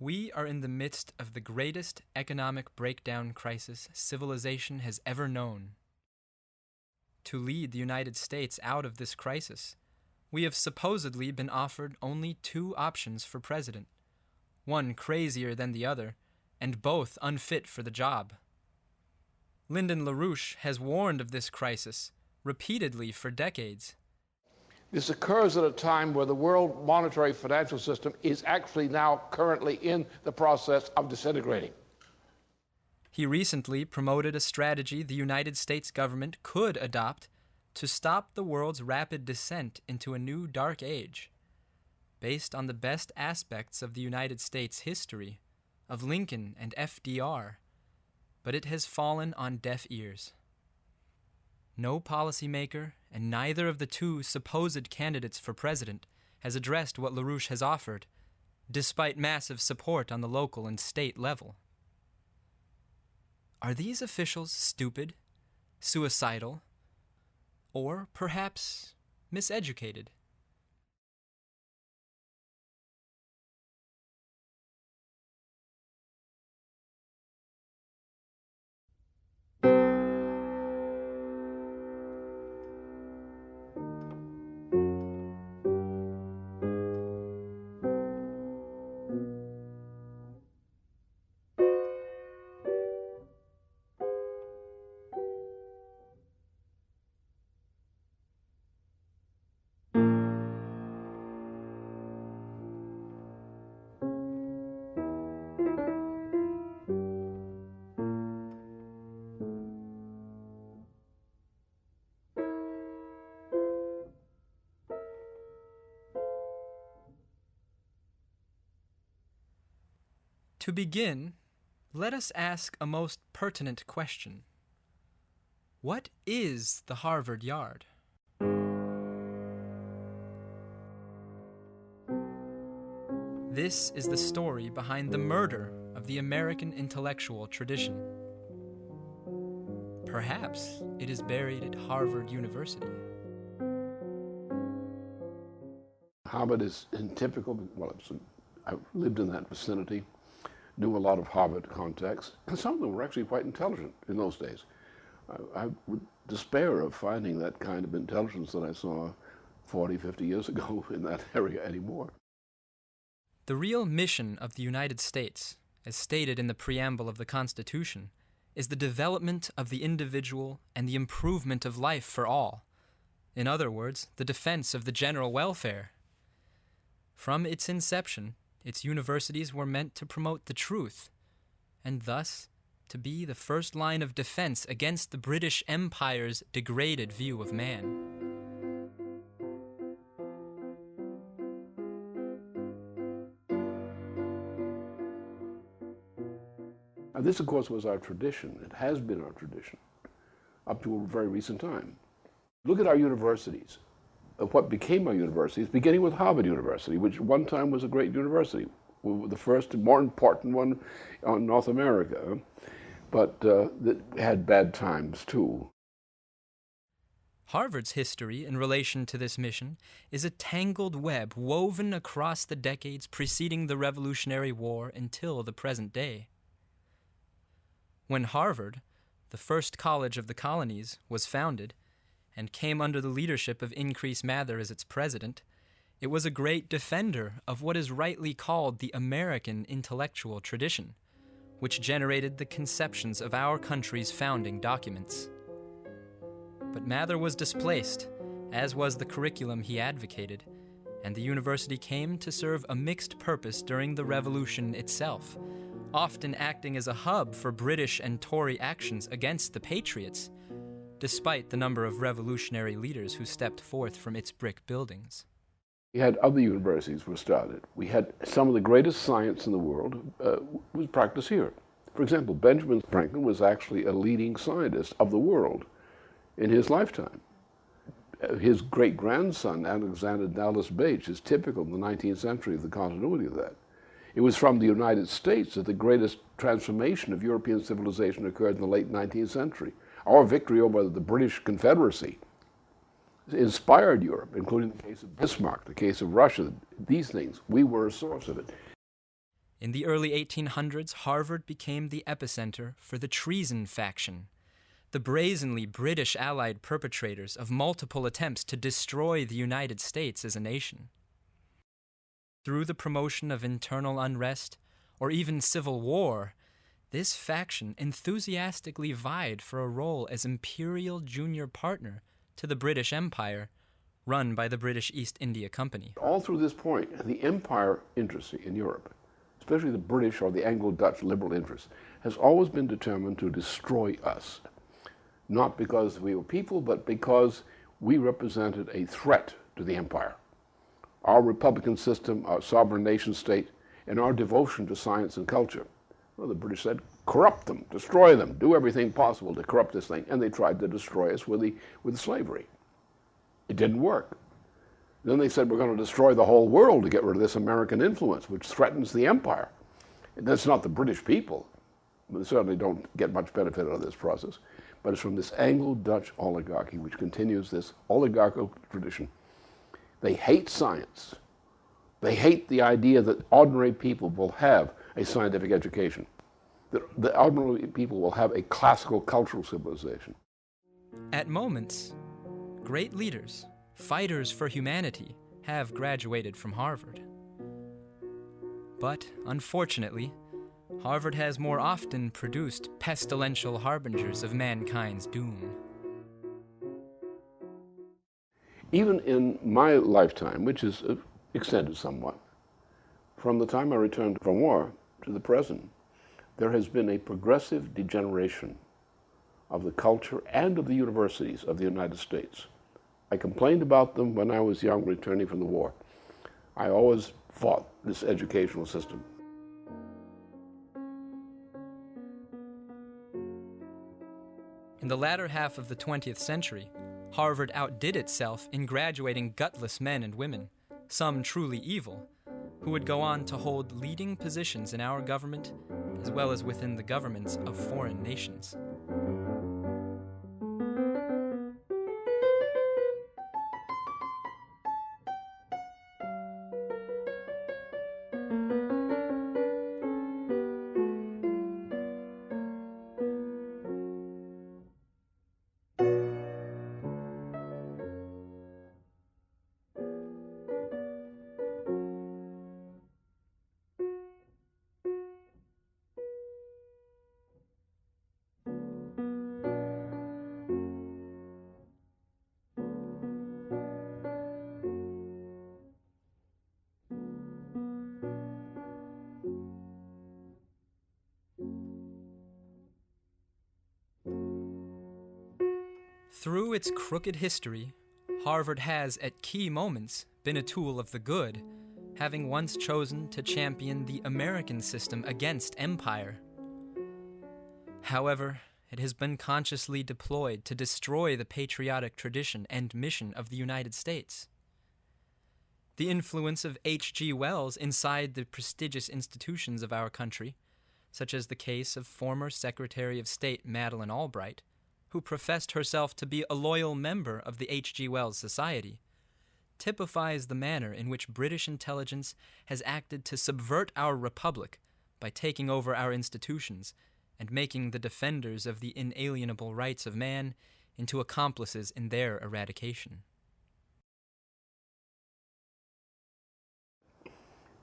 We are in the midst of the greatest economic breakdown crisis civilization has ever known. To lead the United States out of this crisis, we have supposedly been offered only two options for president, one crazier than the other, and both unfit for the job. Lyndon LaRouche has warned of this crisis repeatedly for decades. This occurs at a time where the world monetary financial system is actually now currently in the process of disintegrating. He recently promoted a strategy the United States government could adopt to stop the world's rapid descent into a new dark age, based on the best aspects of the United States history, of Lincoln and FDR, but it has fallen on deaf ears. No policymaker and neither of the two supposed candidates for president has addressed what LaRouche has offered, despite massive support on the local and state level. Are these officials stupid, suicidal, or perhaps miseducated? To begin, let us ask a most pertinent question. What is the Harvard Yard? This is the story behind the murder of the American intellectual tradition. Perhaps it is buried at Harvard University. Harvard is in typical, I lived in that vicinity, knew a lot of Harvard contacts, and some of them were actually quite intelligent in those days. I would despair of finding that kind of intelligence that I saw 40, 50 years ago in that area anymore. The real mission of the United States, as stated in the preamble of the Constitution, is the development of the individual and the improvement of life for all. In other words, the defense of the general welfare. From its inception, its universities were meant to promote the truth, and thus to be the first line of defense against the British Empire's degraded view of man. And this, of course, was our tradition. It has been our tradition up to a very recent time. Look at our universities. What became our universities, beginning with Harvard University, which one time was a great university, the first and more important one in North America, but that had bad times too. Harvard's history in relation to this mission is a tangled web woven across the decades preceding the Revolutionary War until the present day. When Harvard, the first college of the colonies, was founded, and came under the leadership of Increase Mather as its president, it was a great defender of what is rightly called the American intellectual tradition, which generated the conceptions of our country's founding documents. But Mather was displaced, as was the curriculum he advocated, and the university came to serve a mixed purpose during the Revolution itself, often acting as a hub for British and Tory actions against the Patriots, despite the number of revolutionary leaders who stepped forth from its brick buildings. We had other universities were started. We had some of the greatest science in the world was practiced here. For example, Benjamin Franklin was actually a leading scientist of the world in his lifetime. His great-grandson, Alexander Dallas Bache, is typical in the 19th century of the continuity of that. It was from the United States that the greatest transformation of European civilization occurred in the late 19th century. Our victory over the British Confederacy inspired Europe, including the case of Bismarck, the case of Russia, these things. We were a source of it. In the early 1800s, Harvard became the epicenter for the treason faction, the brazenly British allied perpetrators of multiple attempts to destroy the United States as a nation. Through the promotion of internal unrest, or even civil war, this faction enthusiastically vied for a role as imperial junior partner to the British Empire, run by the British East India Company. All through this point, the empire interest in Europe, especially the British or the Anglo-Dutch liberal interest, has always been determined to destroy us. Not because we were people, but because we represented a threat to the empire. Our republican system, our sovereign nation state, and our devotion to science and culture. Well, the British said, corrupt them, destroy them, do everything possible to corrupt this thing. And they tried to destroy us with slavery. It didn't work. Then they said, we're going to destroy the whole world to get rid of this American influence, which threatens the empire. And that's not the British people. They certainly don't get much benefit out of this process. But it's from this Anglo-Dutch oligarchy, which continues this oligarchical tradition. They hate science. They hate the idea that ordinary people will have a scientific education, that the ordinary people will have a classical cultural civilization. At moments, great leaders, fighters for humanity, have graduated from Harvard. But, unfortunately, Harvard has more often produced pestilential harbingers of mankind's doom. Even in my lifetime, which is extended somewhat, from the time I returned from war to the present, there has been a progressive degeneration of the culture and of the universities of the United States. I complained about them when I was young, returning from the war. I always fought this educational system. In the latter half of the 20th century, Harvard outdid itself in graduating gutless men and women, some truly evil, who would go on to hold leading positions in our government as well as within the governments of foreign nations. Through its crooked history, Harvard has, at key moments, been a tool of the good, having once chosen to champion the American system against empire. However, it has been consciously deployed to destroy the patriotic tradition and mission of the United States. The influence of H.G. Wells inside the prestigious institutions of our country, such as the case of former Secretary of State Madeleine Albright, who professed herself to be a loyal member of the H.G. Wells Society, typifies the manner in which British intelligence has acted to subvert our republic by taking over our institutions and making the defenders of the inalienable rights of man into accomplices in their eradication.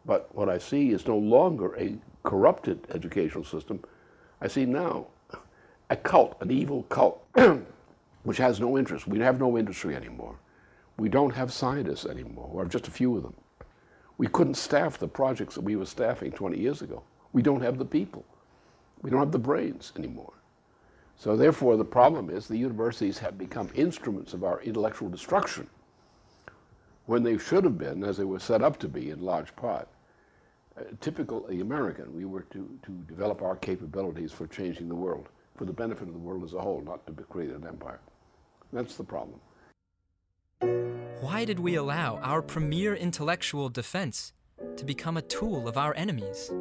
But what I see is no longer a corrupted educational system. I see now a cult, an evil cult, which has no interest. We have no industry anymore. We don't have scientists anymore, or just a few of them. We couldn't staff the projects that we were staffing 20 years ago. We don't have the people. We don't have the brains anymore. So therefore, the problem is the universities have become instruments of our intellectual destruction when they should have been, as they were set up to be in large part, typically American. We were to develop our capabilities for changing the world, for the benefit of the world as a whole, not to create an empire. That's the problem. Why did we allow our premier intellectual defense to become a tool of our enemies?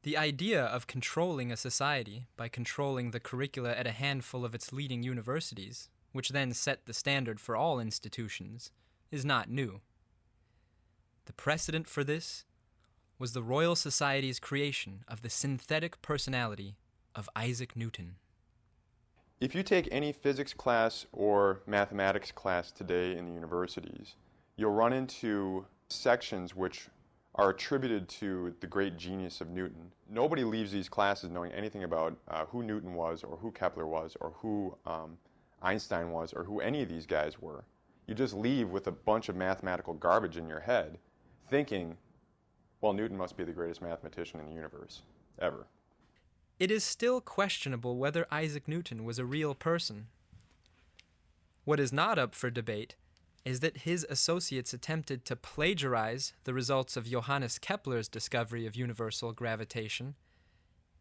The idea of controlling a society by controlling the curricula at a handful of its leading universities, which then set the standard for all institutions, is not new. The precedent for this was the Royal Society's creation of the synthetic personality of Isaac Newton. If you take any physics class or mathematics class today in the universities, you'll run into sections which are attributed to the great genius of Newton. Nobody leaves these classes knowing anything about who Newton was or who Kepler was or who Einstein was or who any of these guys were. You just leave with a bunch of mathematical garbage in your head thinking, well, Newton must be the greatest mathematician in the universe, ever. It is still questionable whether Isaac Newton was a real person. What is not up for debate is that his associates attempted to plagiarize the results of Johannes Kepler's discovery of universal gravitation,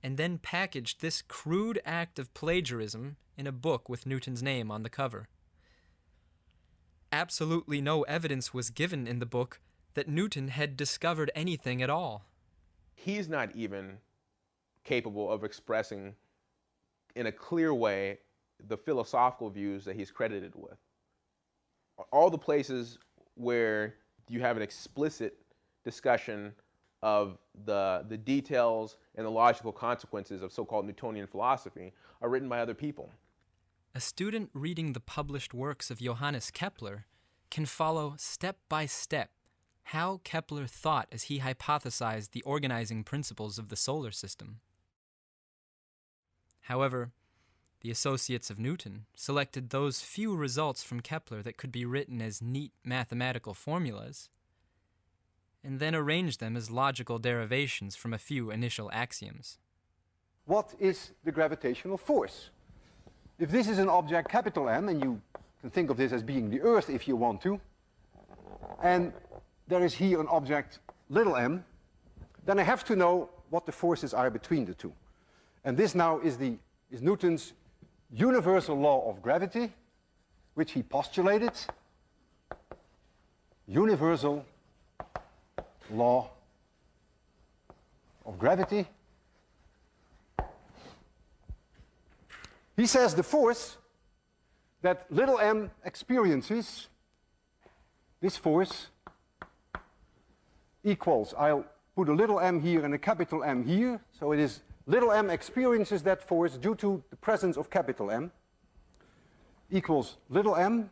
and then packaged this crude act of plagiarism in a book with Newton's name on the cover. Absolutely no evidence was given in the book that Newton had discovered anything at all. He's not even capable of expressing in a clear way the philosophical views that he's credited with. All the places where you have an explicit discussion of the details and the logical consequences of so-called Newtonian philosophy are written by other people. A student reading the published works of Johannes Kepler can follow step by step how Kepler thought as he hypothesized the organizing principles of the solar system. However, the associates of Newton selected those few results from Kepler that could be written as neat mathematical formulas, and then arranged them as logical derivations from a few initial axioms. What is the gravitational force? If this is an object capital M, and you can think of this as being the Earth if you want to, and there is here an object little m, then I have to know what the forces are between the two. And this now is Newton's universal law of gravity, which he postulated. Universal law of gravity. He says the force that little m experiences, this force, equals, I'll put a little m here and a capital M here, so it is little m experiences that force due to the presence of capital M, equals little m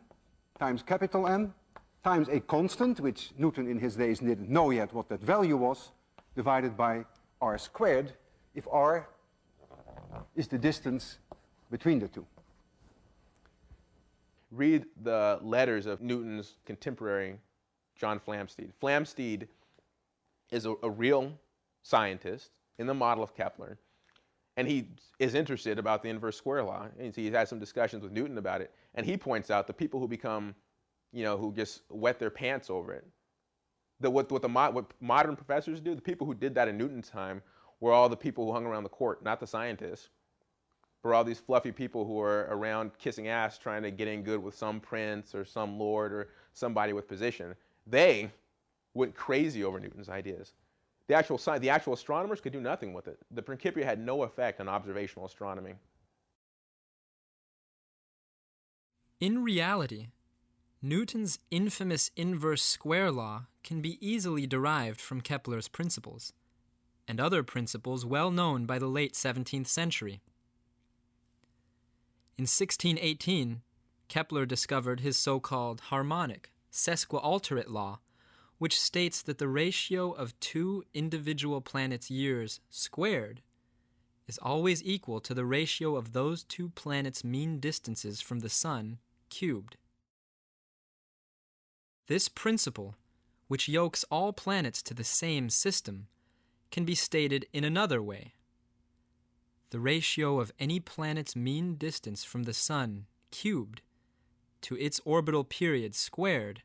times capital M times a constant, which Newton in his days didn't know yet what that value was, divided by r squared, if r is the distance between the two. Read the letters of Newton's contemporary, John Flamsteed. Flamsteed is a real scientist in the model of Kepler, and he is interested about the inverse square law. And he's had some discussions with Newton about it, and he points out the people who become, who just wet their pants over it. What modern professors do, the people who did that in Newton's time were all the people who hung around the court, not the scientists. For all these fluffy people who are around kissing ass trying to get in good with some prince or some lord or somebody with position. They went crazy over Newton's ideas. The actual astronomers could do nothing with it. The Principia had no effect on observational astronomy. In reality, Newton's infamous inverse square law can be easily derived from Kepler's principles, and other principles well known by the late 17th century. In 1618, Kepler discovered his so-called harmonic, sesquialterate law, which states that the ratio of two individual planets' years squared is always equal to the ratio of those two planets' mean distances from the Sun cubed. This principle, which yokes all planets to the same system, can be stated in another way. The ratio of any planet's mean distance from the Sun cubed to its orbital period squared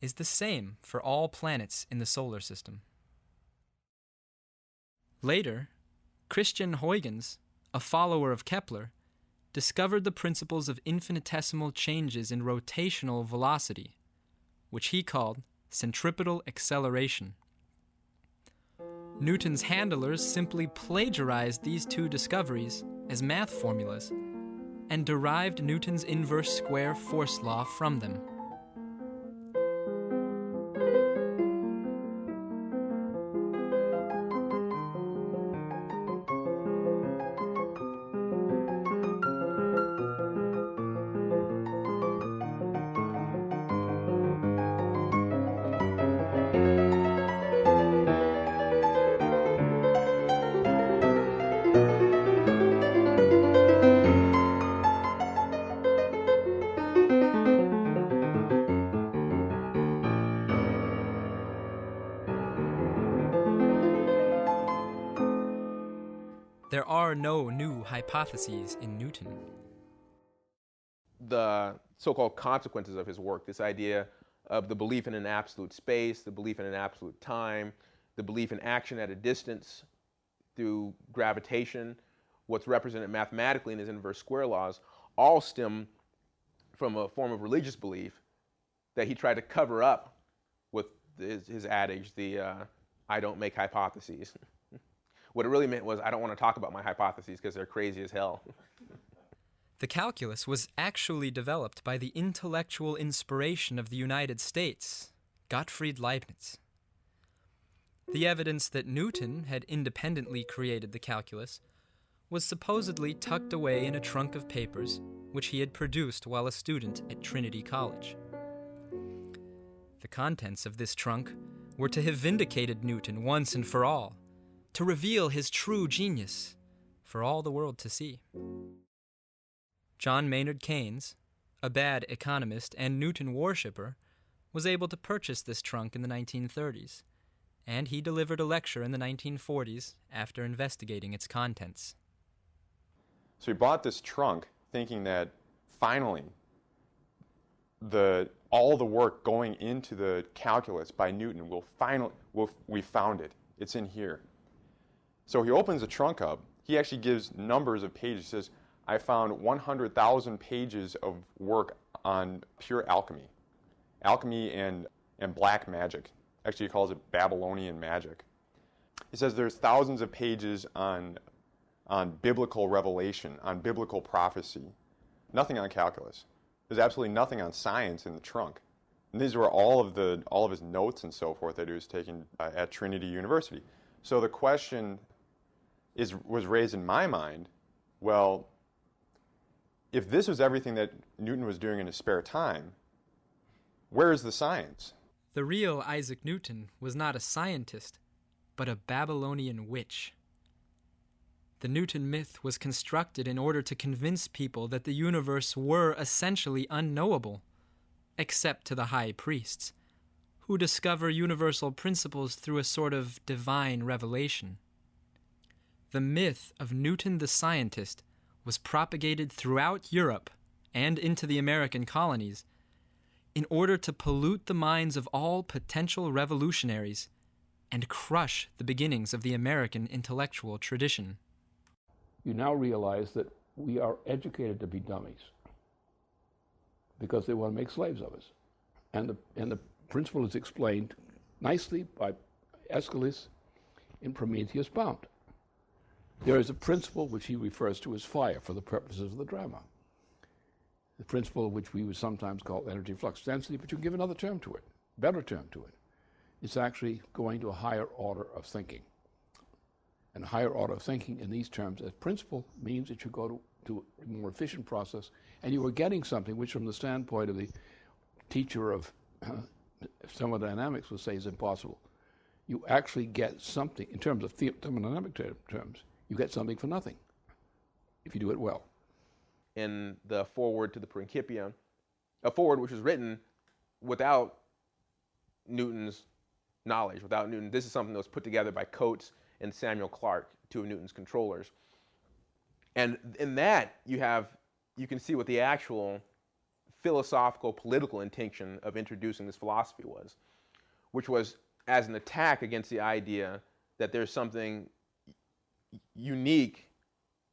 is the same for all planets in the solar system. Later, Christian Huygens, a follower of Kepler, discovered the principles of infinitesimal changes in rotational velocity, which he called centripetal acceleration. Newton's handlers simply plagiarized these two discoveries as math formulas and derived Newton's inverse square force law from them. There are no new hypotheses in Newton. The so-called consequences of his work, this idea of the belief in an absolute space, the belief in an absolute time, the belief in action at a distance through gravitation, what's represented mathematically in his inverse square laws, all stem from a form of religious belief that he tried to cover up with his adage, I don't make hypotheses. What it really meant was, I don't want to talk about my hypotheses because they're crazy as hell. The calculus was actually developed by the intellectual inspiration of the United States, Gottfried Leibniz. The evidence that Newton had independently created the calculus was supposedly tucked away in a trunk of papers which he had produced while a student at Trinity College. The contents of this trunk were to have vindicated Newton once and for all, to reveal his true genius for all the world to see. John Maynard Keynes, a bad economist and Newton worshipper, was able to purchase this trunk in the 1930s, and he delivered a lecture in the 1940s after investigating its contents. So he bought this trunk thinking that finally all the work going into the calculus by Newton we found it. It's in here. So he opens the trunk up. He actually gives numbers of pages. He says, I found 100,000 pages of work on pure alchemy. Alchemy and black magic. Actually, he calls it Babylonian magic. He says there's thousands of pages on biblical revelation, on biblical prophecy. Nothing on calculus. There's absolutely nothing on science in the trunk. And these were all of his notes and so forth that he was taking at Trinity University. So the question was raised in my mind, well, if this was everything that Newton was doing in his spare time, where is the science? The real Isaac Newton was not a scientist, but a Babylonian witch. The Newton myth was constructed in order to convince people that the universe were essentially unknowable, except to the high priests, who discover universal principles through a sort of divine revelation. The myth of Newton the scientist was propagated throughout Europe and into the American colonies in order to pollute the minds of all potential revolutionaries and crush the beginnings of the American intellectual tradition. You now realize that we are educated to be dummies because they want to make slaves of us. And the principle is explained nicely by Aeschylus in Prometheus Bound. There is a principle which he refers to as fire for the purposes of the drama. The principle which we would sometimes call energy flux density, but you can give another term to it, better term to it. It's actually going to a higher order of thinking. And a higher order of thinking in these terms as principle means that you go to a more efficient process, and you are getting something which from the standpoint of the teacher of thermodynamics would say is impossible. You actually get something, in terms of thermodynamic terms, you get something for nothing if you do it well. In the foreword to the Principia, a foreword which was written without Newton's knowledge, without Newton. This is something that was put together by Coates and Samuel Clarke, two of Newton's controllers. And in that, you have you can see what the actual philosophical, political intention of introducing this philosophy was, which was as an attack against the idea that there's something unique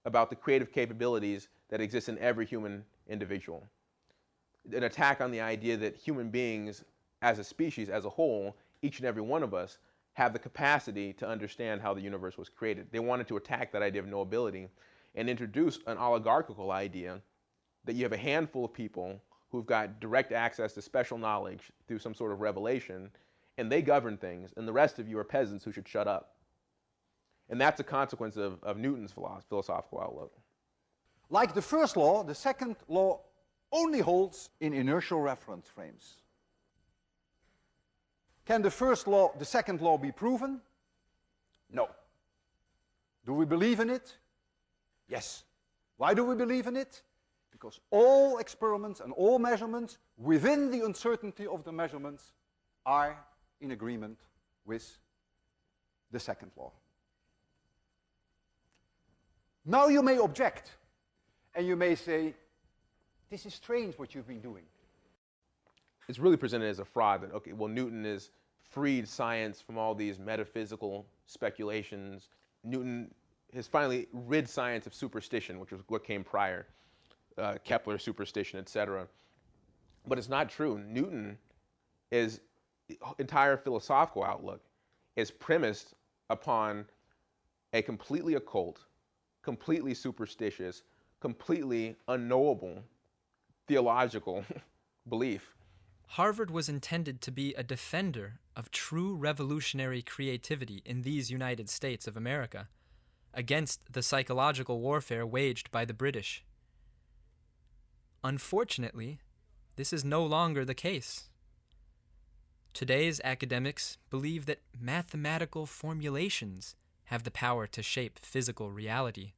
about the creative capabilities that exist in every human individual. An attack on the idea that human beings, as a species, as a whole, each and every one of us, have the capacity to understand how the universe was created. They wanted to attack that idea of knowability and introduce an oligarchical idea that you have a handful of people who've got direct access to special knowledge through some sort of revelation, and they govern things, and the rest of you are peasants who should shut up. And that's a consequence of Newton's philosophical outlook. Like the first law, the second law only holds in inertial reference frames. Can the second law be proven? No. Do we believe in it? Yes. Why do we believe in it? Because all experiments and all measurements within the uncertainty of the measurements are in agreement with the second law. Now you may object, and you may say, this is strange what you've been doing. It's really presented as a fraud that, okay, well, Newton has freed science from all these metaphysical speculations. Newton has finally rid science of superstition, which was what came prior, Kepler's superstition, etc. But it's not true. Newton's entire philosophical outlook is premised upon a completely occult, completely superstitious, completely unknowable theological belief. Harvard was intended to be a defender of true revolutionary creativity in these United States of America against the psychological warfare waged by the British. Unfortunately, this is no longer the case. Today's academics believe that mathematical formulations have the power to shape physical reality.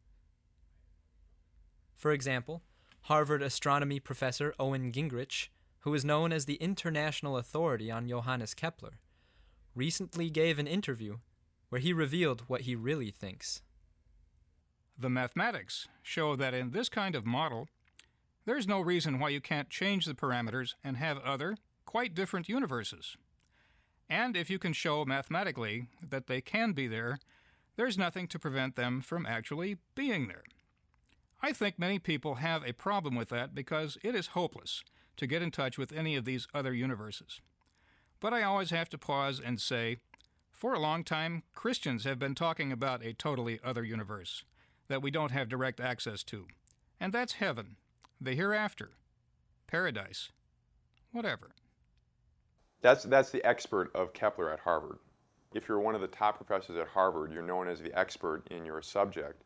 For example, Harvard astronomy professor Owen Gingerich, who is known as the international authority on Johannes Kepler, recently gave an interview where he revealed what he really thinks. The mathematics show that in this kind of model, there's no reason why you can't change the parameters and have other, quite different universes. And if you can show mathematically that they can be there, there's nothing to prevent them from actually being there. I think many people have a problem with that because it is hopeless to get in touch with any of these other universes. But I always have to pause and say, for a long time, Christians have been talking about a totally other universe that we don't have direct access to. And that's heaven, the hereafter, paradise, whatever. That's the expert of Kepler at Harvard. If you're one of the top professors at Harvard, you're known as the expert in your subject.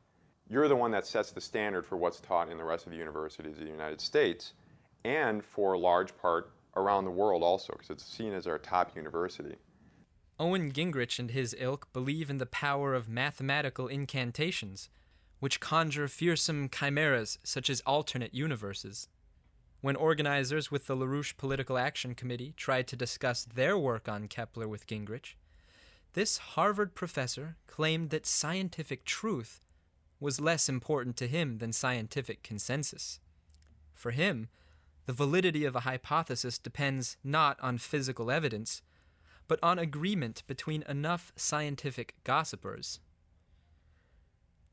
You're the one that sets the standard for what's taught in the rest of the universities of the United States, and for a large part around the world also, because it's seen as our top university. Owen Gingerich and his ilk believe in the power of mathematical incantations, which conjure fearsome chimeras such as alternate universes. When organizers with the LaRouche Political Action Committee tried to discuss their work on Kepler with Gingerich, this Harvard professor claimed that scientific truth was less important to him than scientific consensus. For him, the validity of a hypothesis depends not on physical evidence, but on agreement between enough scientific gossipers.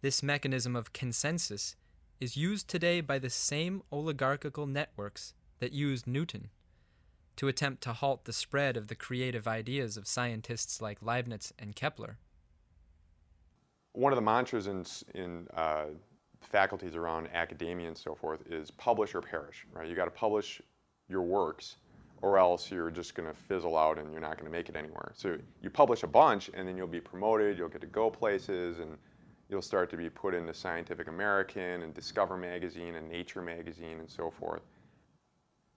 This mechanism of consensus is used today by the same oligarchical networks that used Newton to attempt to halt the spread of the creative ideas of scientists like Leibniz and Kepler. One of the mantras in faculties around academia and so forth is publish or perish, right? You got to publish your works or else you're just going to fizzle out and you're not going to make it anywhere. So you publish a bunch and then you'll be promoted, you'll get to go places, and you'll start to be put into Scientific American and Discover Magazine and Nature Magazine and so forth.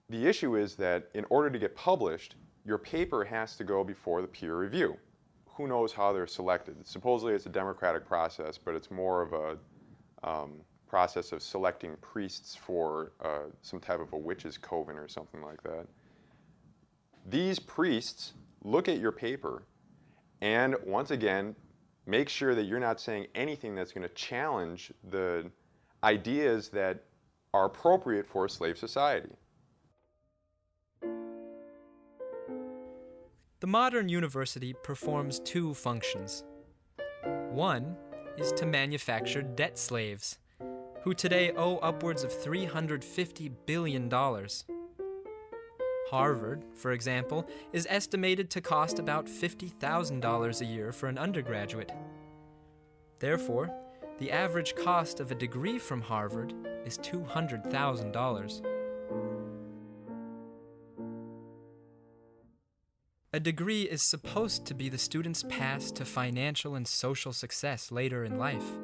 The issue is that in order to get published, your paper has to go before the peer review. Who knows how they're selected? Supposedly it's a democratic process, but it's more of a process of selecting priests for some type of a witch's coven or something like that. These priests look at your paper and, once again, make sure that you're not saying anything that's going to challenge the ideas that are appropriate for a slave society. The modern university performs two functions. One is to manufacture debt slaves, who today owe upwards of $350 billion. Harvard, for example, is estimated to cost about $50,000 a year for an undergraduate. Therefore, the average cost of a degree from Harvard is $200,000. A degree is supposed to be the student's pass to financial and social success later in life.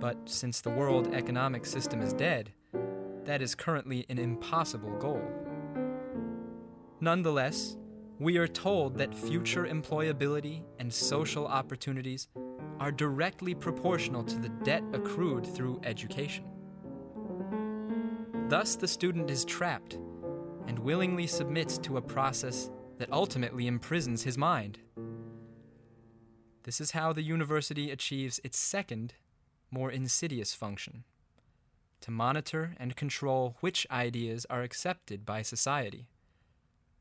But since the world economic system is dead, that is currently an impossible goal. Nonetheless, we are told that future employability and social opportunities are directly proportional to the debt accrued through education. Thus, the student is trapped and willingly submits to a process that ultimately imprisons his mind. This is how the university achieves its second, more insidious function: to monitor and control which ideas are accepted by society,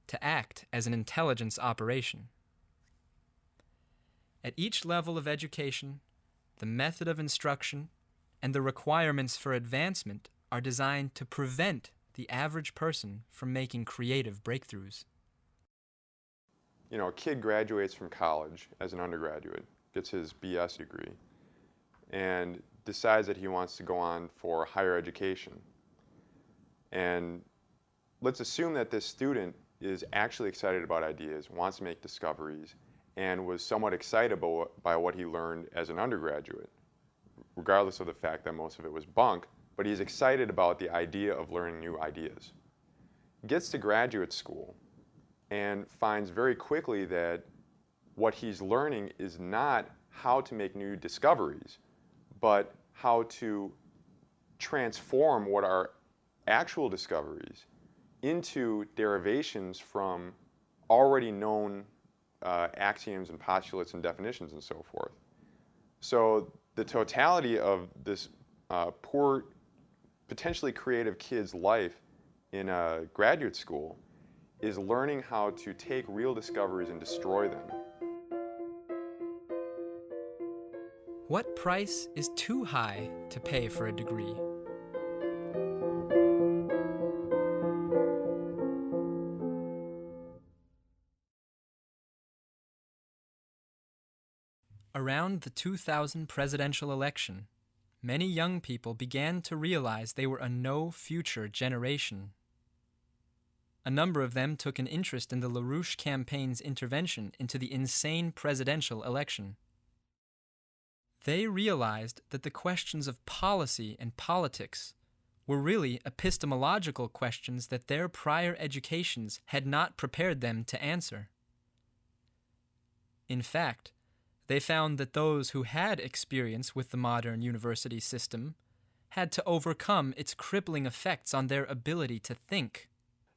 to act as an intelligence operation. At each level of education, the method of instruction and the requirements for advancement are designed to prevent the average person from making creative breakthroughs. You know, a kid graduates from college as an undergraduate, gets his BS degree, and decides that he wants to go on for higher education. And let's assume that this student is actually excited about ideas, wants to make discoveries, and was somewhat excited by what he learned as an undergraduate, regardless of the fact that most of it was bunk, but he's excited about the idea of learning new ideas. Gets to graduate school and finds very quickly that what he's learning is not how to make new discoveries, but how to transform what are actual discoveries into derivations from already known axioms and postulates and definitions and so forth. So the totality of this poor, potentially creative kid's life in a graduate school is learning how to take real discoveries and destroy them. What price is too high to pay for a degree? Around the 2000 presidential election, many young people began to realize they were a no-future generation. A number of them took an interest in the LaRouche campaign's intervention into the insane presidential election. They realized that the questions of policy and politics were really epistemological questions that their prior educations had not prepared them to answer. In fact, they found that those who had experience with the modern university system had to overcome its crippling effects on their ability to think.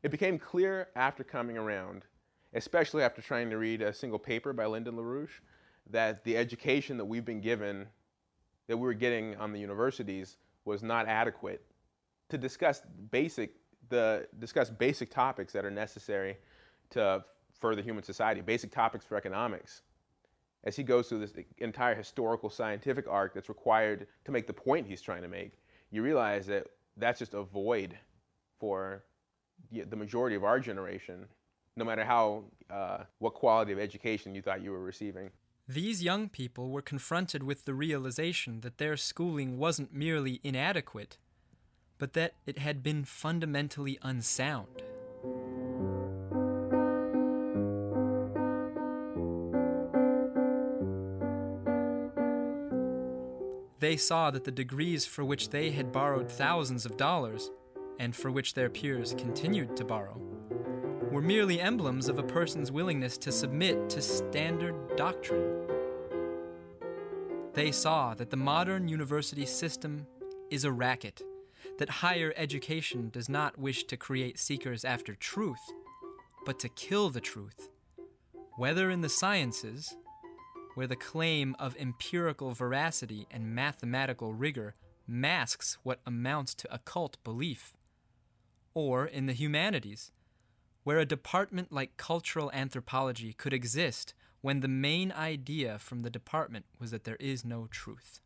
It became clear after coming around, especially after trying to read a single paper by Lyndon LaRouche, that the education that we've been given, that we were getting on the universities, was not adequate to discuss basic topics that are necessary to further human society, basic topics for economics. As he goes through this entire historical scientific arc that's required to make the point he's trying to make, you realize that that's just a void for the majority of our generation, no matter what quality of education you thought you were receiving. These young people were confronted with the realization that their schooling wasn't merely inadequate, but that it had been fundamentally unsound. They saw that the degrees for which they had borrowed thousands of dollars, and for which their peers continued to borrow, were merely emblems of a person's willingness to submit to standard doctrine. They saw that the modern university system is a racket, that higher education does not wish to create seekers after truth, but to kill the truth, whether in the sciences, where the claim of empirical veracity and mathematical rigor masks what amounts to occult belief. Or in the humanities, where a department like cultural anthropology could exist when the main idea from the department was that there is no truth.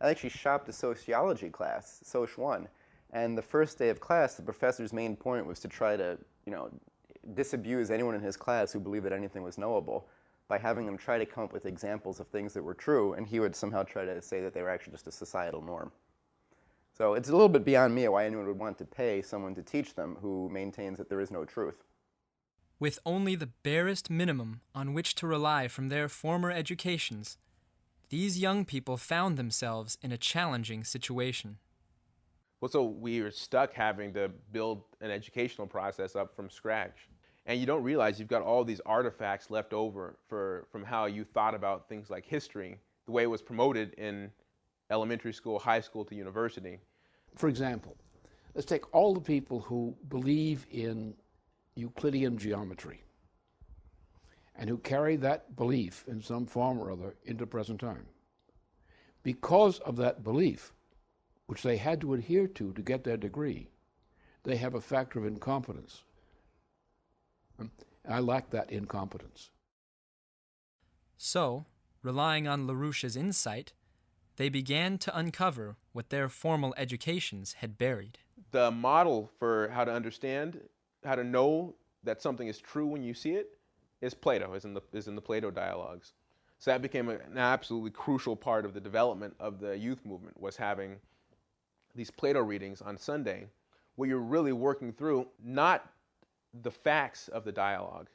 I actually shopped a sociology class, Soc 1, and the first day of class, the professor's main point was to try to, disabuse anyone in his class who believed that anything was knowable by having them try to come up with examples of things that were true, and he would somehow try to say that they were actually just a societal norm. So it's a little bit beyond me why anyone would want to pay someone to teach them who maintains that there is no truth. With only the barest minimum on which to rely from their former educations, these young people found themselves in a challenging situation. Well, so we are stuck having to build an educational process up from scratch. And you don't realize you've got all these artifacts left over from how you thought about things like history, the way it was promoted in elementary school, high school to university. For example, let's take all the people who believe in Euclidean geometry and who carry that belief in some form or other into present time. Because of that belief, which they had to adhere to get their degree, they have a factor of incompetence. I lack that incompetence. So, relying on LaRouche's insight, they began to uncover what their formal educations had buried. The model for how to understand, how to know that something is true when you see it, is Plato, is in the Plato dialogues. So that became an absolutely crucial part of the development of the youth movement, was having these Plato readings on Sunday, where you're really working through not the facts of the dialogue.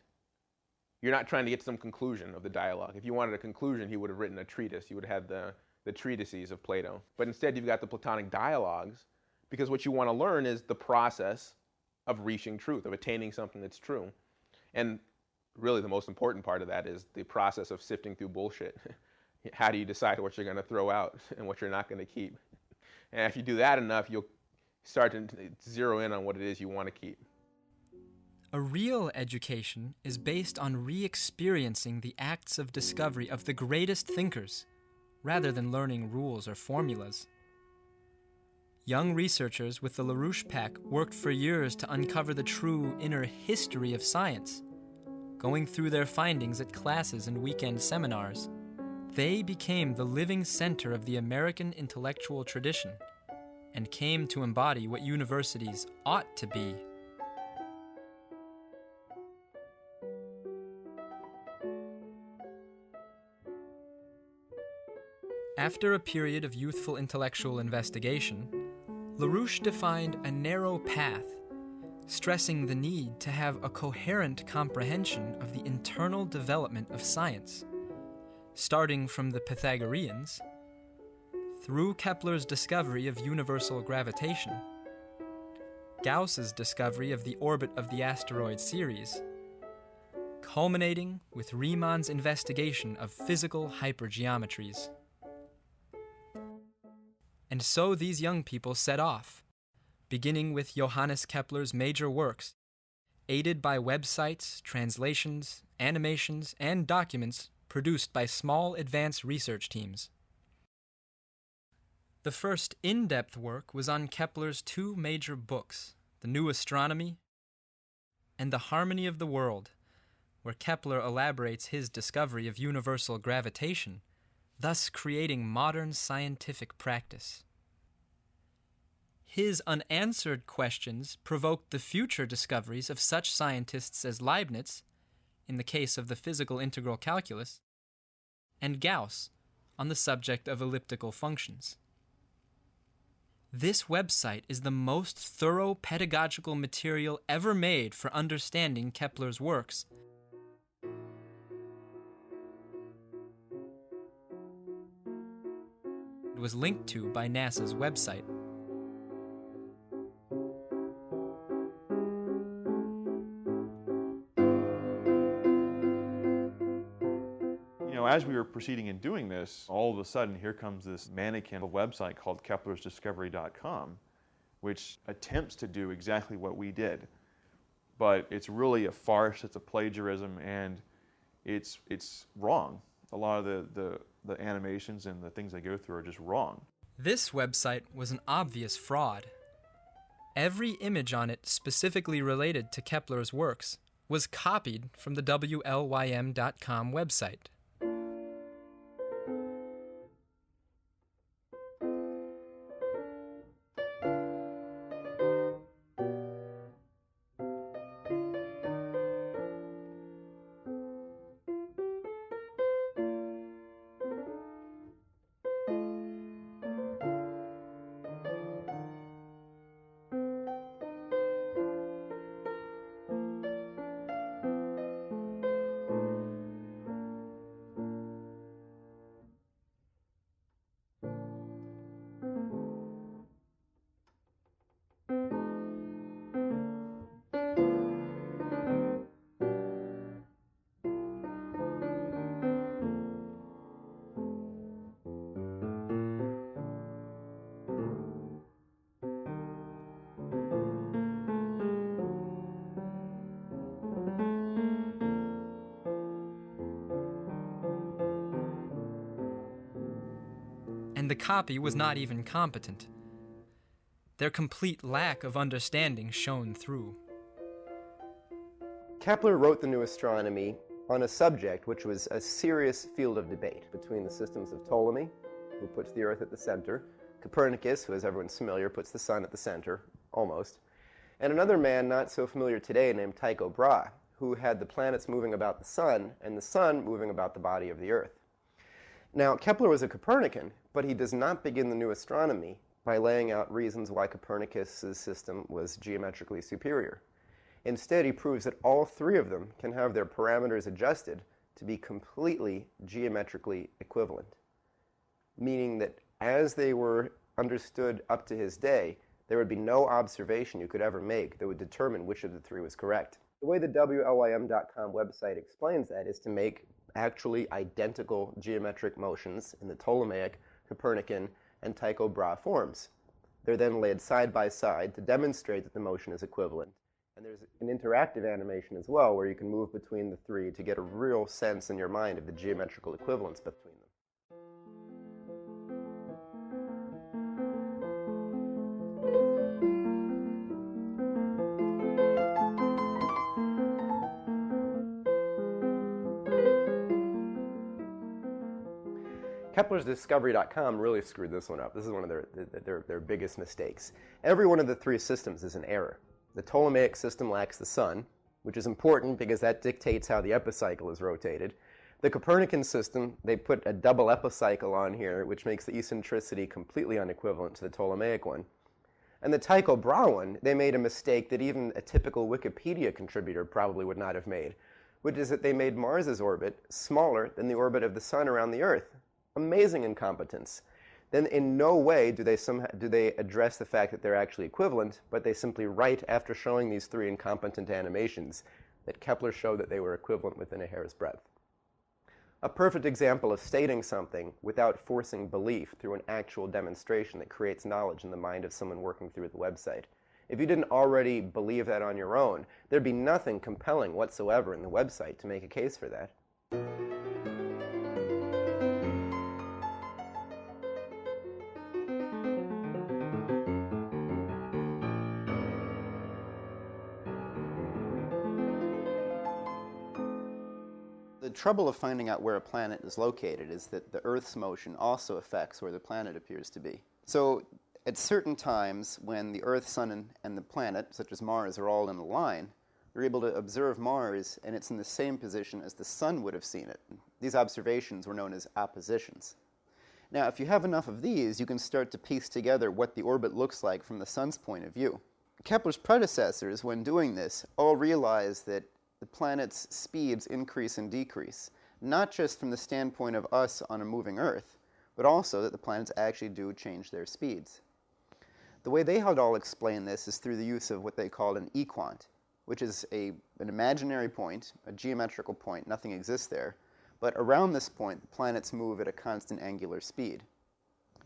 You're not trying to get to some conclusion of the dialogue. If you wanted a conclusion, he would have written a treatise. You would have had the treatises of Plato. But instead, you've got the Platonic dialogues, because what you want to learn is the process of reaching truth, of attaining something that's true. And really the most important part of that is the process of sifting through bullshit. How do you decide what you're going to throw out and what you're not going to keep? And if you do that enough, you'll start to zero in on what it is you want to keep. A real education is based on re-experiencing the acts of discovery of the greatest thinkers, rather than learning rules or formulas. Young researchers with the LaRouche Pack worked for years to uncover the true inner history of science, going through their findings at classes and weekend seminars. They became the living center of the American intellectual tradition and came to embody what universities ought to be. After a period of youthful intellectual investigation, LaRouche defined a narrow path, stressing the need to have a coherent comprehension of the internal development of science, starting from the Pythagoreans, through Kepler's discovery of universal gravitation, Gauss's discovery of the orbit of the asteroid Ceres, culminating with Riemann's investigation of physical hypergeometries. And so these young people set off, beginning with Johannes Kepler's major works, aided by websites, translations, animations, and documents produced by small advanced research teams. The first in-depth work was on Kepler's two major books, The New Astronomy and The Harmony of the World, where Kepler elaborates his discovery of universal gravitation, thus creating modern scientific practice. His unanswered questions provoked the future discoveries of such scientists as Leibniz, in the case of the physical integral calculus, and Gauss on the subject of elliptical functions. This website is the most thorough pedagogical material ever made for understanding Kepler's works. It was linked to by NASA's website. As we were proceeding in doing this, all of a sudden here comes this mannequin website called Kepler'sDiscovery.com, which attempts to do exactly what we did. But it's really a farce, it's a plagiarism, and it's wrong. A lot of the animations and the things they go through are just wrong. This website was an obvious fraud. Every image on it specifically related to Kepler's works was copied from the WLYM.com website. And the copy was not even competent. Their complete lack of understanding shone through. Kepler wrote the New Astronomy on a subject which was a serious field of debate between the systems of Ptolemy, who puts the Earth at the center, Copernicus, who, as everyone's familiar, puts the Sun at the center, almost, and another man not so familiar today named Tycho Brahe, who had the planets moving about the Sun and the Sun moving about the body of the Earth. Now, Kepler was a Copernican, but he does not begin the New Astronomy by laying out reasons why Copernicus's system was geometrically superior. Instead, he proves that all three of them can have their parameters adjusted to be completely geometrically equivalent, meaning that as they were understood up to his day, there would be no observation you could ever make that would determine which of the three was correct. The way the WLYM.com website explains that is to make actually identical geometric motions in the Ptolemaic, Copernican, and Tycho Brahe forms. They're then laid side by side to demonstrate that the motion is equivalent. And there's an interactive animation as well where you can move between the three to get a real sense in your mind of the geometrical equivalence between them. Kepler's Discovery.com really screwed this one up. This is one of their biggest mistakes. Every one of the three systems is an error. The Ptolemaic system lacks the Sun, which is important because that dictates how the epicycle is rotated. The Copernican system, they put a double epicycle on here, which makes the eccentricity completely unequivalent to the Ptolemaic one. And the Tycho Brahe one, they made a mistake that even a typical Wikipedia contributor probably would not have made, which is that they made Mars's orbit smaller than the orbit of the Sun around the Earth. Amazing incompetence. Then in no way do they address the fact that they're actually equivalent, but they simply write, after showing these three incompetent animations, that Kepler showed that they were equivalent within a hair's breadth. A perfect example of stating something without forcing belief through an actual demonstration that creates knowledge in the mind of someone working through the website. If you didn't already believe that on your own, there'd be nothing compelling whatsoever in the website to make a case for that. The trouble of finding out where a planet is located is that the Earth's motion also affects where the planet appears to be. So at certain times when the Earth, Sun, and the planet, such as Mars, are all in a line, you're able to observe Mars and it's in the same position as the Sun would have seen it. These observations were known as oppositions. Now, if you have enough of these, you can start to piece together what the orbit looks like from the Sun's point of view. Kepler's predecessors, when doing this, all realized that the planet's speeds increase and decrease, not just from the standpoint of us on a moving Earth, but also that the planets actually do change their speeds. The way they had all explained this is through the use of what they called an equant, which is an imaginary point, a geometrical point, nothing exists there, but around this point the planets move at a constant angular speed.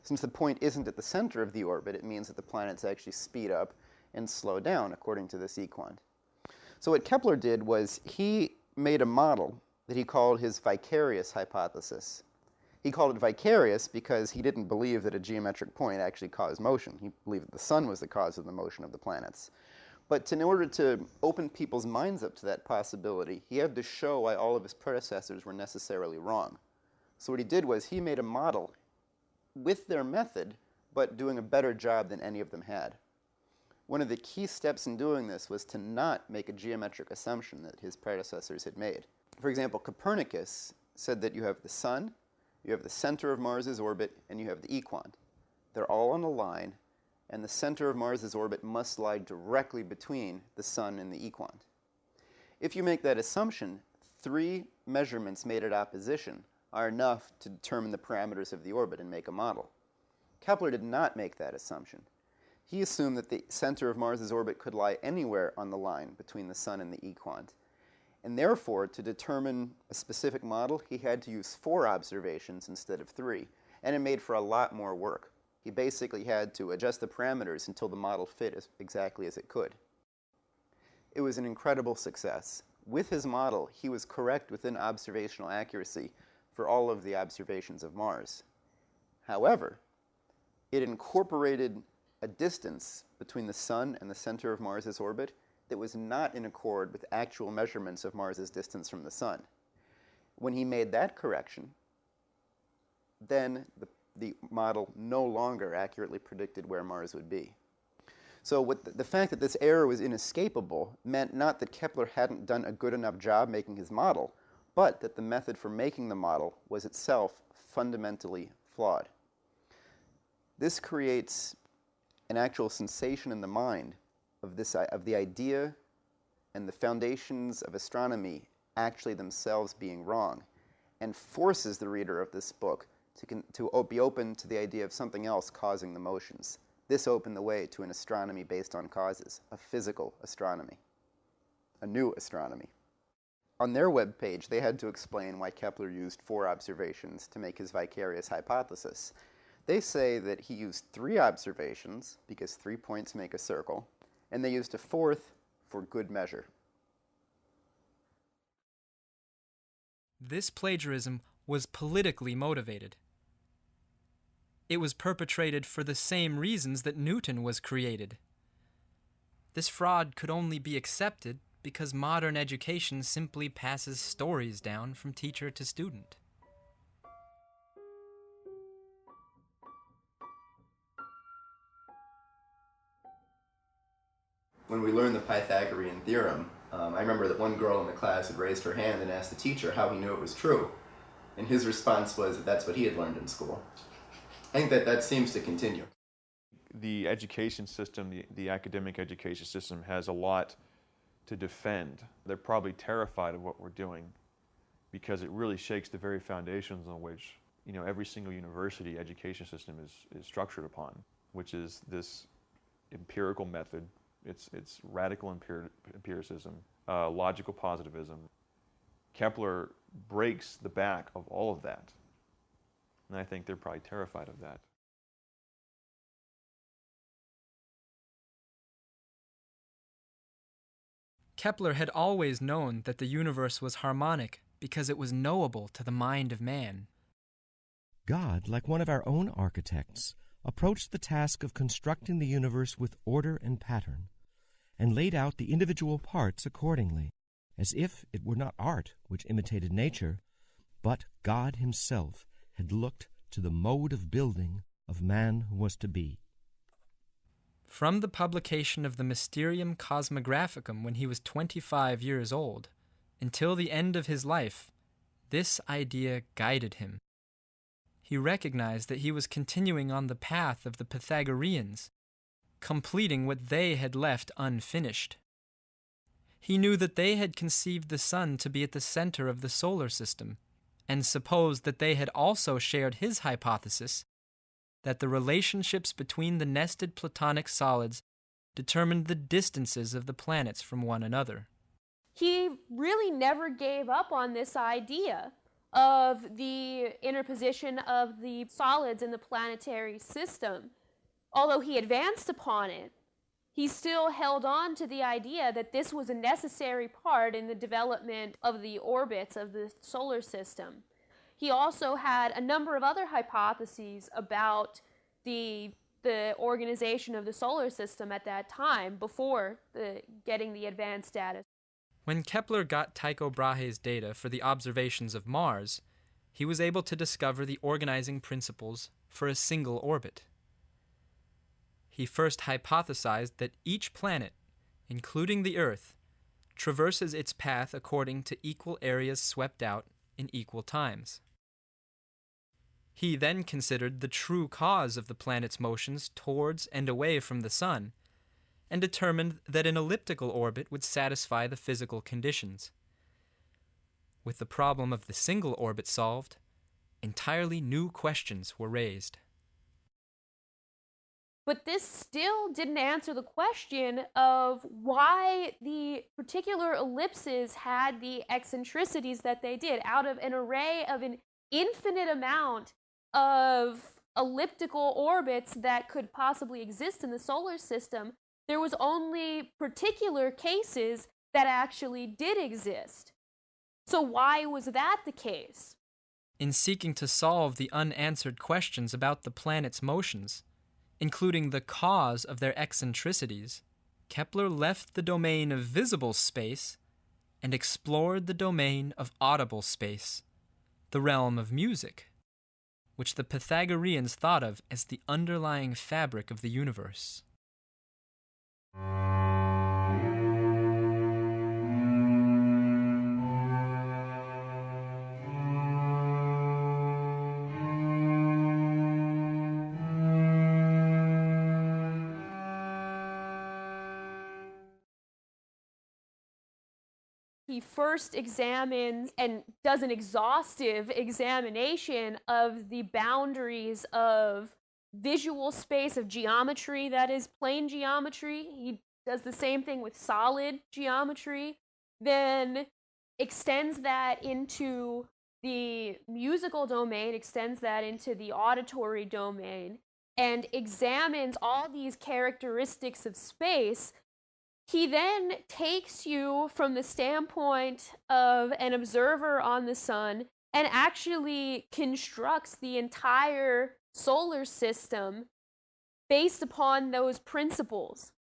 Since the point isn't at the center of the orbit, it means that the planets actually speed up and slow down according to this equant. So what Kepler did was he made a model that he called his vicarious hypothesis. He called it vicarious because he didn't believe that a geometric point actually caused motion. He believed that the sun was the cause of the motion of the planets. But in order to open people's minds up to that possibility, he had to show why all of his predecessors were necessarily wrong. So what he did was he made a model with their method, but doing a better job than any of them had. One of the key steps in doing this was to not make a geometric assumption that his predecessors had made. For example, Copernicus said that you have the sun, you have the center of Mars's orbit, and you have the equant. They're all on a line, and the center of Mars's orbit must lie directly between the sun and the equant. If you make that assumption, 3 measurements made at opposition are enough to determine the parameters of the orbit and make a model. Kepler did not make that assumption. He assumed that the center of Mars's orbit could lie anywhere on the line between the sun and the equant. And therefore, to determine a specific model, he had to use 4 observations instead of 3. And it made for a lot more work. He basically had to adjust the parameters until the model fit exactly as it could. It was an incredible success. With his model, he was correct within observational accuracy for all of the observations of Mars. However, it incorporated a distance between the sun and the center of Mars's orbit that was not in accord with actual measurements of Mars's distance from the sun. When he made that correction, then the model no longer accurately predicted where Mars would be. So the fact that this error was inescapable meant not that Kepler hadn't done a good enough job making his model, but that the method for making the model was itself fundamentally flawed. This creates an actual sensation in the mind of the idea and the foundations of astronomy actually themselves being wrong, and forces the reader of this book to be open to the idea of something else causing the motions. This opened the way to an astronomy based on causes, a physical astronomy, a new astronomy. On their webpage, they had to explain why Kepler used 4 observations to make his vicarious hypothesis. They say that he used 3 observations, because 3 points make a circle, and they used a 4th for good measure. This plagiarism was politically motivated. It was perpetrated for the same reasons that Newton was created. This fraud could only be accepted because modern education simply passes stories down from teacher to student. When we learned the Pythagorean theorem, I remember that one girl in the class had raised her hand and asked the teacher how he knew it was true. And his response was that that's what he had learned in school. I think that seems to continue. The education system, the academic education system, has a lot to defend. They're probably terrified of what we're doing because it really shakes the very foundations on which, every single university education system is structured upon, which is this empirical method. It's radical empiricism, logical positivism. Kepler breaks the back of all of that. And I think they're probably terrified of that. Kepler had always known that the universe was harmonic because it was knowable to the mind of man. God, like one of our own architects, approached the task of constructing the universe with order and pattern, and laid out the individual parts accordingly, as if it were not art which imitated nature, but God himself had looked to the mode of building of man who was to be. From the publication of the Mysterium Cosmographicum when he was 25 years old, until the end of his life, this idea guided him. He recognized that he was continuing on the path of the Pythagoreans, completing what they had left unfinished. He knew that they had conceived the sun to be at the center of the solar system, and supposed that they had also shared his hypothesis that the relationships between the nested Platonic solids determined the distances of the planets from one another. He really never gave up on this idea of the interposition of the solids in the planetary system. Although he advanced upon it, he still held on to the idea that this was a necessary part in the development of the orbits of the solar system. he also had a number of other hypotheses about the organization of the solar system at that time before getting the advanced status. When Kepler got Tycho Brahe's data for the observations of Mars, he was able to discover the organizing principles for a single orbit. He first hypothesized that each planet, including the Earth, traverses its path according to equal areas swept out in equal times. He then considered the true cause of the planet's motions towards and away from the Sun, and determined that an elliptical orbit would satisfy the physical conditions. With the problem of the single orbit solved, entirely new questions were raised. But this still didn't answer the question of why the particular ellipses had the eccentricities that they did. Out of an array of an infinite amount of elliptical orbits that could possibly exist in the solar system, there was only particular cases that actually did exist. So why was that the case? In seeking to solve the unanswered questions about the planet's motions, including the cause of their eccentricities, Kepler left the domain of visible space and explored the domain of audible space, the realm of music, which the Pythagoreans thought of as the underlying fabric of the universe. He first examines and does an exhaustive examination of the boundaries of visual space, of geometry, that is plane geometry. He does the same thing with solid geometry, then extends that into the musical domain, extends that into the auditory domain, and examines all these characteristics of space. He then takes you from the standpoint of an observer on the sun and actually constructs the entire solar system based upon those principles.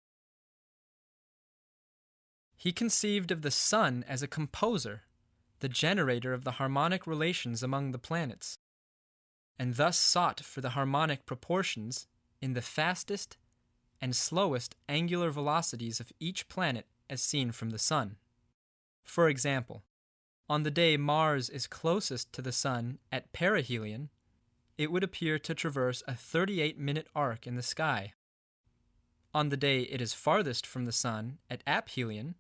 He conceived of the sun as a composer, the generator of the harmonic relations among the planets, and thus sought for the harmonic proportions in the fastest and slowest angular velocities of each planet as seen from the Sun. For example, on the day Mars is closest to the Sun at perihelion, it would appear to traverse a 38-minute arc in the sky. On the day it is farthest from the Sun at aphelion,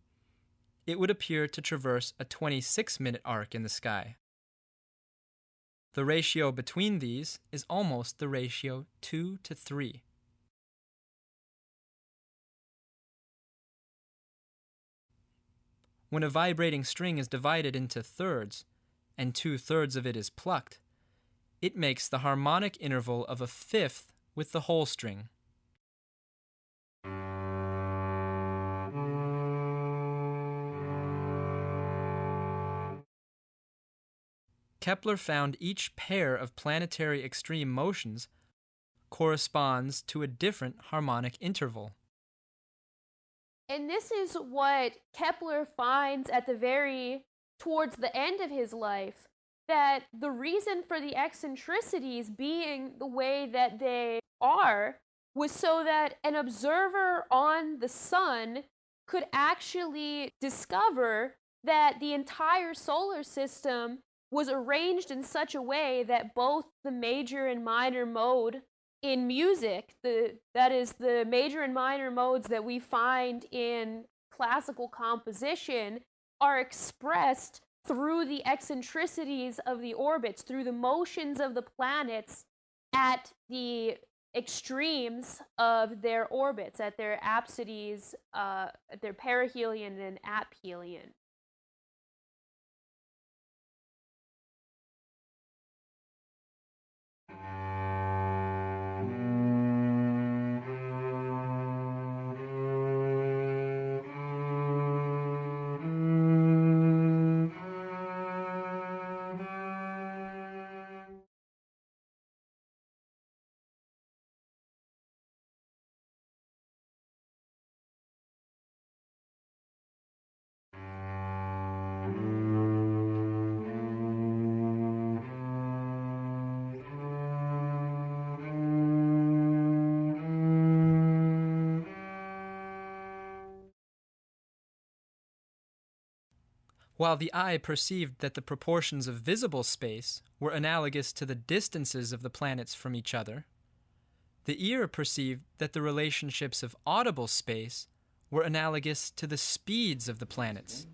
it would appear to traverse a 26-minute arc in the sky. The ratio between these is almost the ratio 2:3. When a vibrating string is divided into thirds, and 2/3 of it is plucked, it makes the harmonic interval of a fifth with the whole string. Kepler found each pair of planetary extreme motions corresponds to a different harmonic interval. And this is what Kepler finds towards the end of his life, that the reason for the eccentricities being the way that they are was so that an observer on the sun could actually discover that the entire solar system was arranged in such a way that both the major and minor mode in music, that is the major and minor modes that we find in classical composition, are expressed through the eccentricities of the orbits, through the motions of the planets at the extremes of their orbits, at their apsides, at their perihelion and aphelion. While the eye perceived that the proportions of visible space were analogous to the distances of the planets from each other, the ear perceived that the relationships of audible space were analogous to the speeds of the planets.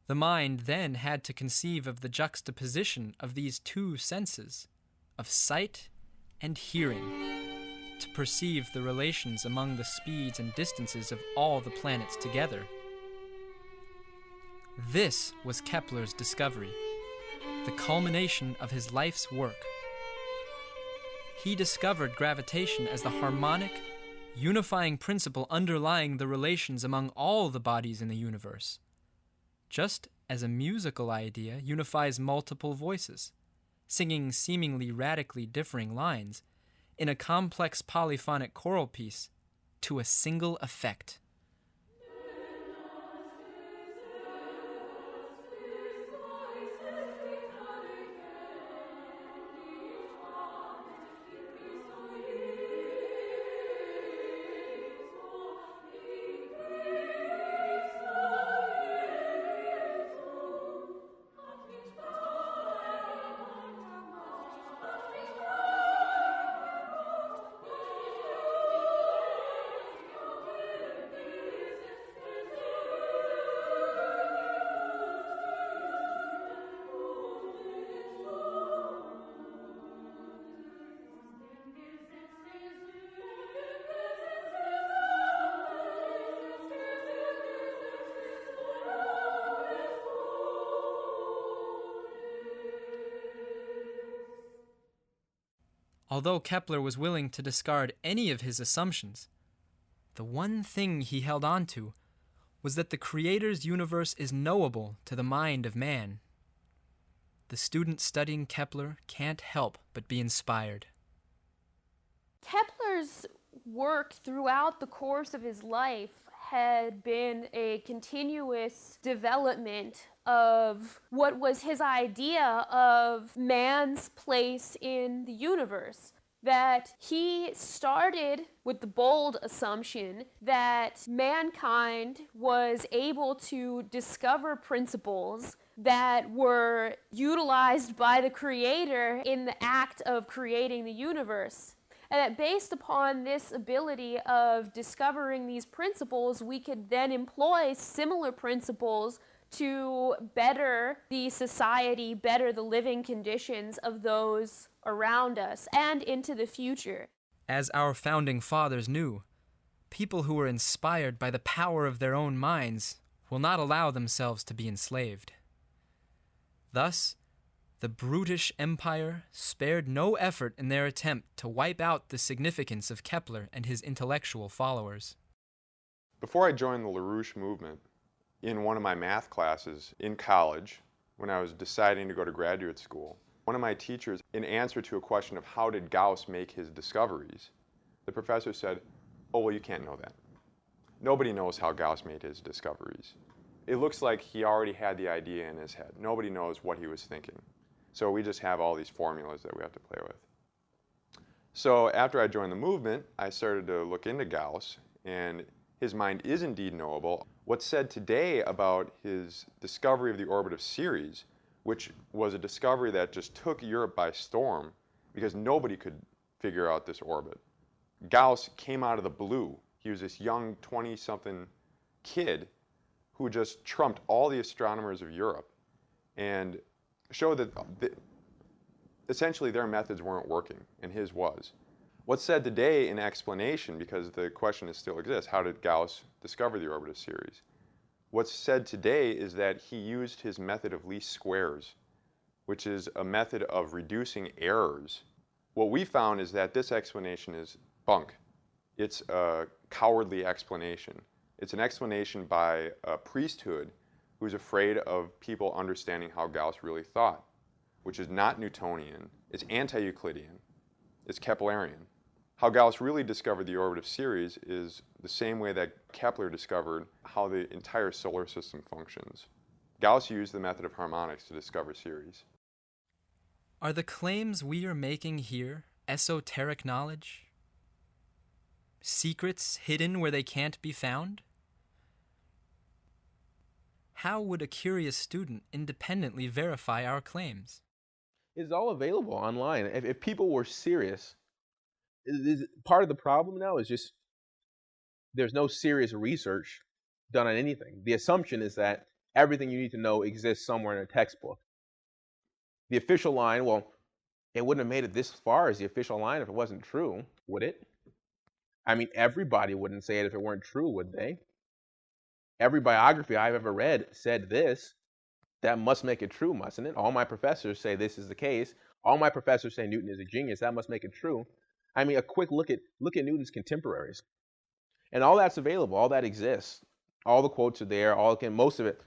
The mind then had to conceive of the juxtaposition of these two senses, of sight and hearing, to perceive the relations among the speeds and distances of all the planets together. This was Kepler's discovery, the culmination of his life's work. He discovered gravitation as the harmonic, unifying principle underlying the relations among all the bodies in the universe, just as a musical idea unifies multiple voices, singing seemingly radically differing lines, in a complex polyphonic choral piece to a single effect. Although Kepler was willing to discard any of his assumptions, the one thing he held on to was that the Creator's universe is knowable to the mind of man. The student studying Kepler can't help but be inspired. Kepler's work throughout the course of his life had been a continuous development of what was his idea of man's place in the universe. That he started with the bold assumption that mankind was able to discover principles that were utilized by the Creator in the act of creating the universe. And that based upon this ability of discovering these principles, we could then employ similar principles to better the society, better the living conditions of those around us and into the future. As our founding fathers knew, people who were inspired by the power of their own minds will not allow themselves to be enslaved. Thus, the brutish empire spared no effort in their attempt to wipe out the significance of Kepler and his intellectual followers. Before I joined the LaRouche movement, in one of my math classes in college, when I was deciding to go to graduate school, one of my teachers, in answer to a question of how did Gauss make his discoveries, the professor said, "Oh, well, you can't know that. Nobody knows how Gauss made his discoveries. It looks like he already had the idea in his head. Nobody knows what he was thinking. So we just have all these formulas that we have to play with." So after I joined the movement, I started to look into Gauss, and his mind is indeed knowable. What's said today about his discovery of the orbit of Ceres, which was a discovery that just took Europe by storm because nobody could figure out this orbit. Gauss came out of the blue. He was this young 20-something kid who just trumped all the astronomers of Europe and showed that essentially their methods weren't working, and his was. What's said today in explanation, because the question still exists, how did Gauss discover the orbit of Ceres? What's said today is that he used his method of least squares, which is a method of reducing errors. What we found is that this explanation is bunk. It's a cowardly explanation. It's an explanation by a priesthood who's afraid of people understanding how Gauss really thought, which is not Newtonian, it's anti-Euclidean, it's Keplerian. How Gauss really discovered the orbit of Ceres is the same way that Kepler discovered how the entire solar system functions. Gauss used the method of harmonics to discover series. Are the claims we are making here esoteric knowledge? Secrets hidden where they can't be found? How would a curious student independently verify our claims? It's all available online. If people were serious, part of the problem now is just there's no serious research done on anything. The assumption is that everything you need to know exists somewhere in a textbook. The official line, well, it wouldn't have made it this far as the official line if it wasn't true, would it? I mean, everybody wouldn't say it if it weren't true, would they? Every biography I've ever read said this. That must make it true, mustn't it? All my professors say this is the case. All my professors say Newton is a genius. That must make it true. I mean, a quick look at Newton's contemporaries. And all that's available. All that exists. All the quotes are there. Most of it.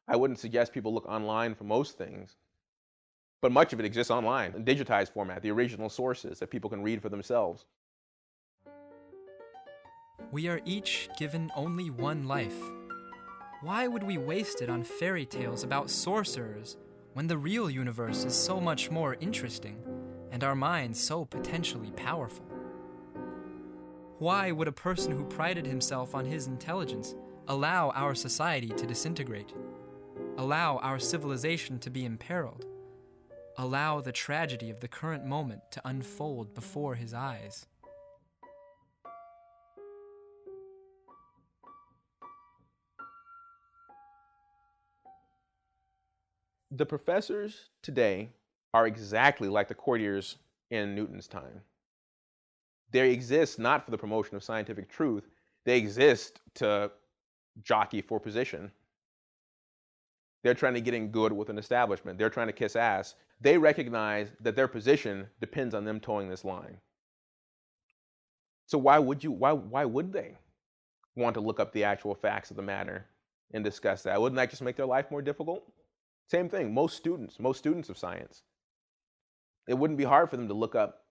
I wouldn't suggest people look online for most things. But much of it exists online, in digitized format, the original sources that people can read for themselves. We are each given only one life. Why would we waste it on fairy tales about sorcerers when the real universe is so much more interesting and our minds so potentially powerful? Why would a person who prided himself on his intelligence allow our society to disintegrate? Allow our civilization to be imperiled? Allow the tragedy of the current moment to unfold before his eyes? The professors today are exactly like the courtiers in Newton's time. They exist not for the promotion of scientific truth. They exist to jockey for position. They're trying to get in good with an establishment. They're trying to kiss ass. They recognize that their position depends on them towing this line. So why would they want to look up the actual facts of the matter and discuss that? Wouldn't that just make their life more difficult? Same thing, most students of science. It wouldn't be hard for them to look up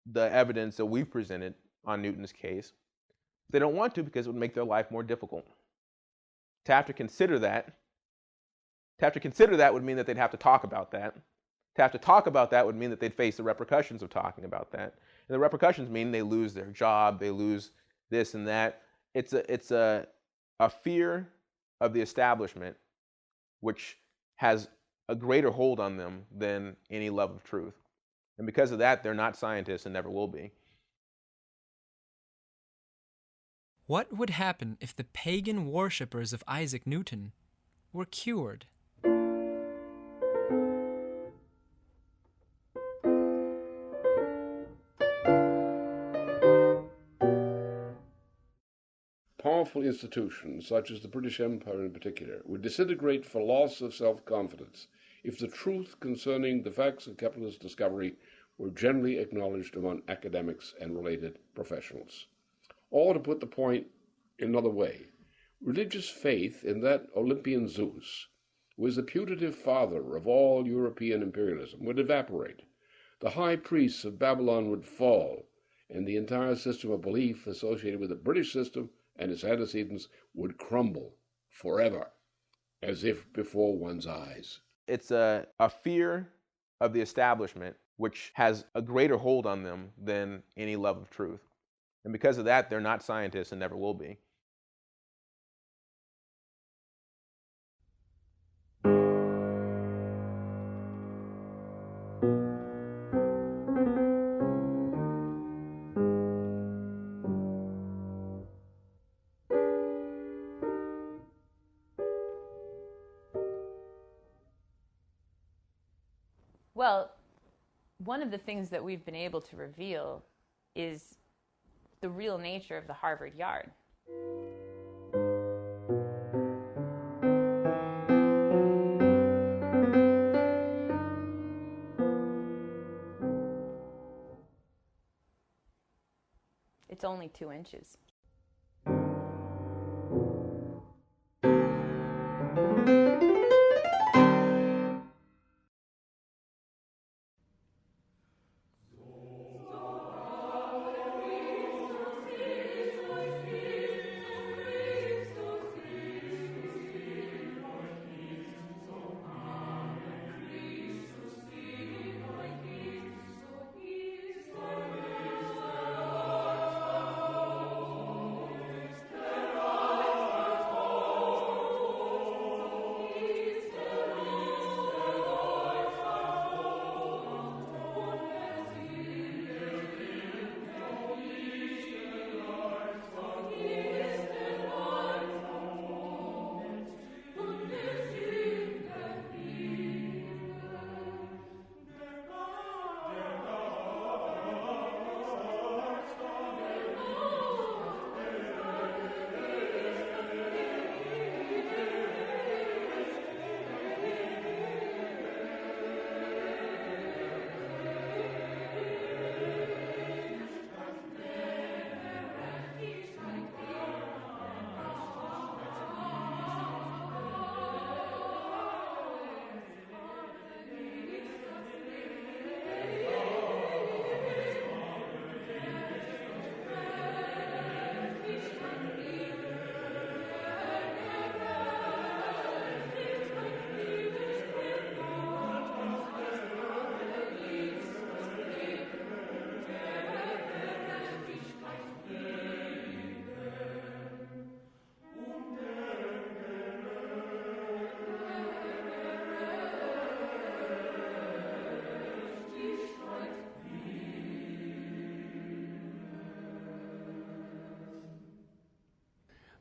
the evidence that we've presented on Newton's case. They don't want to because it would make their life more difficult. To have to consider that would mean that they'd have to talk about that. To have to talk about that would mean that they'd face the repercussions of talking about that. And the repercussions mean they lose their job, they lose this and that. It's a fear of the establishment which has a greater hold on them than any love of truth. And because of that, they're not scientists and never will be. What would happen if the pagan worshippers of Isaac Newton were cured? Powerful institutions, such as the British Empire in particular, would disintegrate for loss of self-confidence if the truth concerning the facts of Kepler's discovery were generally acknowledged among academics and related professionals. Or, to put the point in another way, religious faith in that Olympian Zeus, who is the putative father of all European imperialism, would evaporate. The high priests of Babylon would fall, and the entire system of belief associated with the British system and its antecedents would crumble forever, as if before one's eyes. It's a fear of the establishment which has a greater hold on them than any love of truth. And because of that, they're not scientists and never will be. Well, one of the things that we've been able to reveal is the real nature of the Harvard Yard. It's only 2 inches.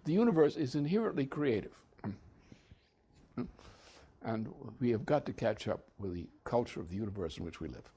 The universe is inherently creative. And we have got to catch up with the culture of the universe in which we live.